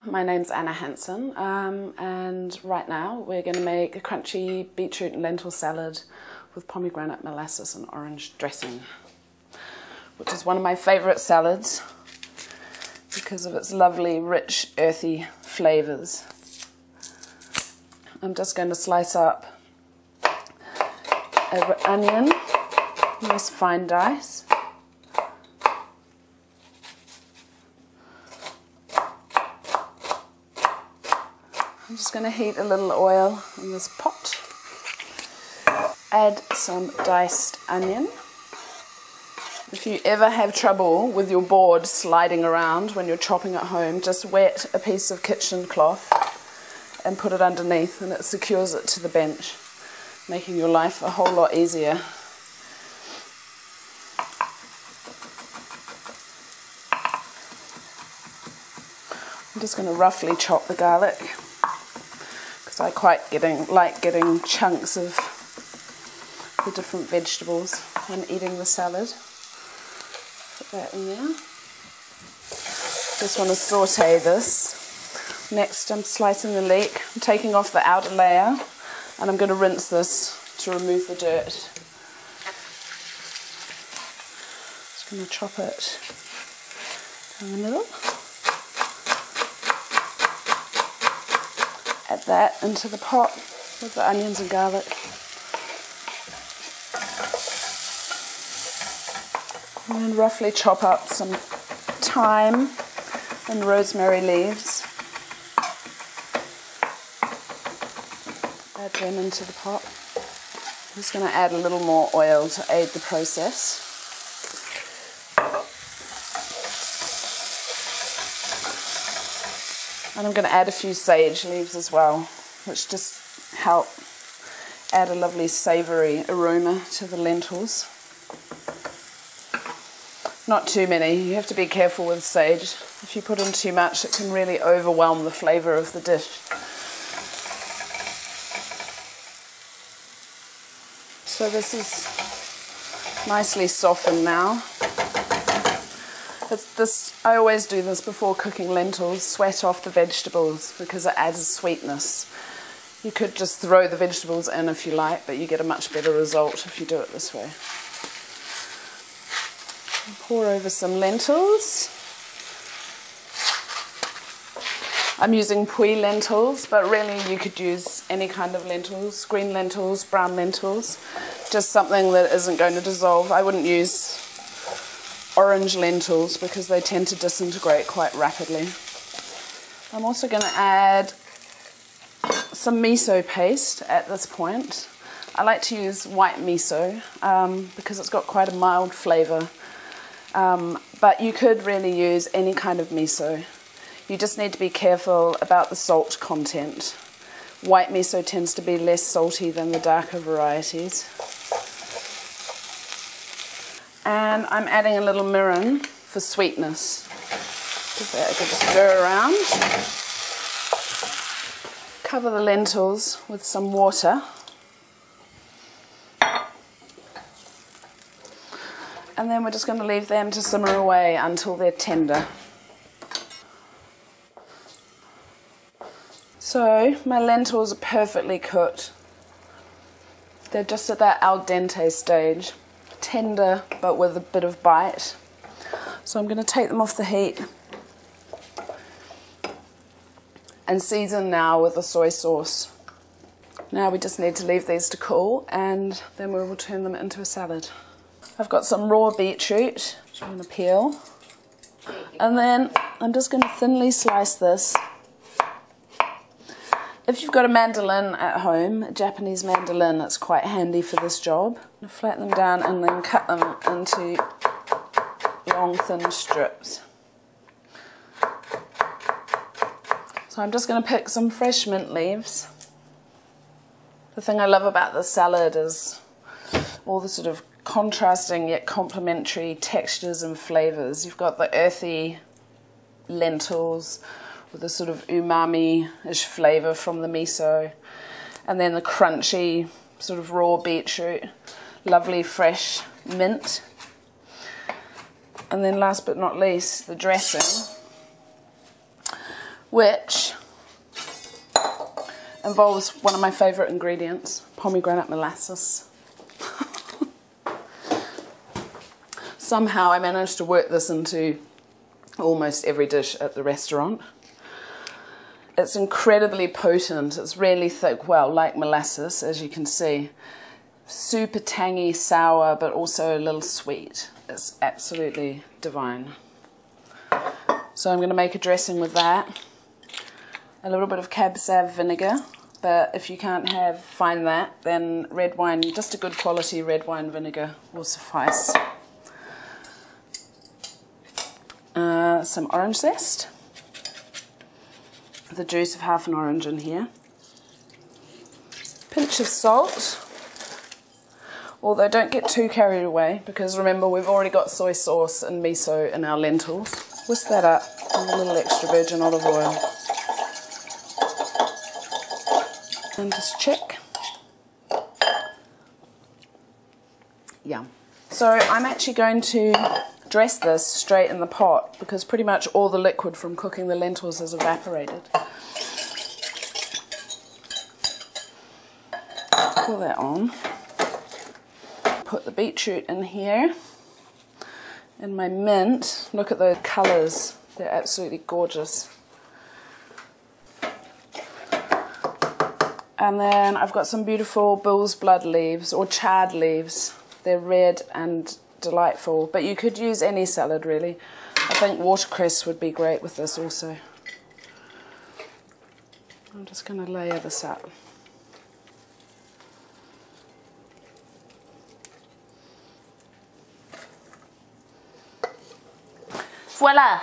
My name's Anna Hansen, and right now we're going to make a crunchy beetroot and lentil salad with pomegranate molasses and orange dressing, which is one of my favourite salads because of its lovely, rich, earthy flavours. I'm just going to slice up an onion, nice fine dice. I'm just going to heat a little oil in this pot. Add some diced onion. If you ever have trouble with your board sliding around when you're chopping at home, just wet a piece of kitchen cloth and put it underneath and it secures it to the bench, making your life a whole lot easier. I'm just going to roughly chop the garlic, because I like getting chunks of the different vegetables when eating the salad. Put that in there. Just want to saute this. Next, I'm slicing the leek. I'm taking off the outer layer, and I'm going to rinse this to remove the dirt. Just going to chop it down the middle. Add that into the pot with the onions and garlic. And then roughly chop up some thyme and rosemary leaves. Add them into the pot. I'm just going to add a little more oil to aid the process. And I'm going to add a few sage leaves as well, which just help add a lovely savoury aroma to the lentils. Not too many. You have to be careful with sage. If you put in too much, it can really overwhelm the flavour of the dish. So this is nicely softened now. I always do this before cooking lentils, sweat off the vegetables because it adds sweetness. You could just throw the vegetables in if you like, but you get a much better result if you do it this way. Pour over some lentils. I'm using pui lentils, but really you could use any kind of lentils, green lentils, brown lentils, just something that isn't going to dissolve. I wouldn't use orange lentils because they tend to disintegrate quite rapidly. I'm also going to add some miso paste at this point. I like to use white miso because it's got quite a mild flavour, but you could really use any kind of miso. You just need to be careful about the salt content. White miso tends to be less salty than the darker varieties. And I'm adding a little mirin for sweetness. Give that a good stir around. Cover the lentils with some water. And then we're just going to leave them to simmer away until they're tender. So my lentils are perfectly cooked. They're just at that al dente stage. Tender but with a bit of bite. So I'm going to take them off the heat and season now with the soy sauce. Now we just need to leave these to cool and then we will turn them into a salad. I've got some raw beetroot which I'm going to peel, and then I'm just going to thinly slice this. If you've got a mandolin at home, a Japanese mandolin, it's quite handy for this job. Flatten them down and then cut them into long, thin strips. So I'm just going to pick some fresh mint leaves. The thing I love about this salad is all the sort of contrasting yet complementary textures and flavours. You've got the earthy lentils with a sort of umami-ish flavour from the miso, and then the crunchy sort of raw beetroot, lovely fresh mint, and then last but not least the dressing, which involves one of my favourite ingredients, pomegranate molasses. Somehow I managed to work this into almost every dish at the restaurant. It's incredibly potent, it's really thick, well, like molasses, as you can see. Super tangy, sour, but also a little sweet. It's absolutely divine. So I'm going to make a dressing with that. A little bit of Cab Sav vinegar, but if you can't find that, then red wine, just a good quality red wine vinegar will suffice. Some orange zest. The juice of half an orange in here. Pinch of salt. Although don't get too carried away, because remember we've already got soy sauce and miso in our lentils. Whisk that up with a little extra virgin olive oil. And just check. Yum. So I'm actually going to dress this straight in the pot because pretty much all the liquid from cooking the lentils has evaporated. Pour that on. Put the beetroot in here. And my mint, look at the colours, they're absolutely gorgeous. And then I've got some beautiful bull's blood leaves or chard leaves. They're red and delightful, but you could use any salad really. I think watercress would be great with this also. I'm just going to layer this up. Voila!